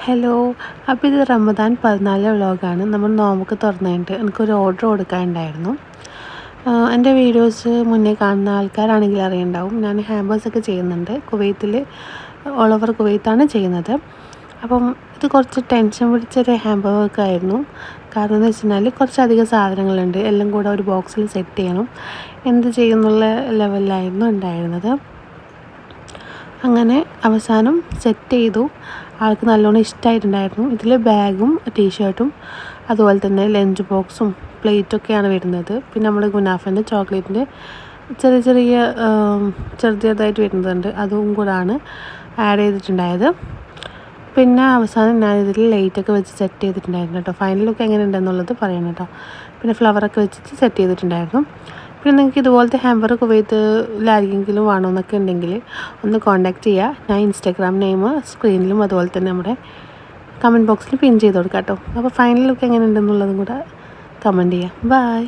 Hello. അപ്പോൾ ഇത് റമദാൻ 14 വ്ളോഗാണ്. നമ്മൾ നോമ്പൊക്കെ തുറന്നിട്ട് എനിക്കൊരു ഓർഡർ കൊടുക്കാനുണ്ടായിരുന്നു. എൻ്റെ വീഡിയോസ് മുന്നേ കാണുന്ന ആൾക്കാരാണെങ്കിൽ അറിയുണ്ടാവും. ഞാൻ ഹാമ്പേഴ്സൊക്കെ ചെയ്യുന്നുണ്ട്. കുവൈത്തിൽ, ഓൾ ഓവർ കുവൈത്താണ് ചെയ്യുന്നത്. അപ്പം ഇത് കുറച്ച് ടെൻഷൻ പിടിച്ചൊരു ഹാമ്പർ വർക്കായിരുന്നു. കാരണം എന്ന് വെച്ചാൽ കുറച്ചധികം സാധനങ്ങളുണ്ട്. എല്ലാം കൂടെ ഒരു ബോക്സിൽ സെറ്റ് ചെയ്യണം. എന്ത് ചെയ്യുന്നുള്ള ലെവലിലായിരുന്നു ഉണ്ടായിരുന്നത്. അങ്ങനെ അവസാനം സെറ്റ് ചെയ്തു. ആൾക്ക് നല്ലോണം ഇഷ്ടമായിട്ടുണ്ടായിരുന്നു. ഇതിൽ ബാഗും ടീഷർട്ടും അതുപോലെ തന്നെ ലഞ്ച് ബോക്സും പ്ലേറ്റൊക്കെയാണ് വരുന്നത്. പിന്നെ നമ്മൾ ഗുനാഫൻ്റെ ചോക്ലേറ്റിൻ്റെ ചെറുതായിട്ട് വരുന്നതുണ്ട്. അതും കൂടാണ് ആഡ് ചെയ്തിട്ടുണ്ടായത്. പിന്നെ അവസാനം ഞാനിതിൽ ലൈറ്റൊക്കെ വെച്ച് സെറ്റ് ചെയ്തിട്ടുണ്ടായിരുന്നു കേട്ടോ. ഫൈനൽ ലുക്ക് എങ്ങനെ ഉണ്ടെന്നുള്ളത് പറയണം കേട്ടോ. പിന്നെ ഫ്ലവറൊക്കെ വെച്ചിട്ട് സെറ്റ് ചെയ്തിട്ടുണ്ടായിരുന്നു. പിന്നെ നിങ്ങൾക്ക് ഇതുപോലത്തെ ഹാമ്പർ കുവൈത്തിലാരെങ്കിലും വേണമെന്നൊക്കെ ഉണ്ടെങ്കിൽ ഒന്ന് കോൺടാക്റ്റ് ചെയ്യുക. ഞാൻ ഇൻസ്റ്റാഗ്രാം നെയിം സ്ക്രീനിലും അതുപോലെ തന്നെ നമ്മുടെ കമൻറ്റ് ബോക്സിൽ പിൻ ചെയ്ത് കൊടുക്കാം കേട്ടോ. അപ്പോൾ ഫൈനൽ ലുക്ക് എങ്ങനെ ഉണ്ടെന്നുള്ളതും കൂടെ കമൻറ്റ് ചെയ്യാം. ബൈ.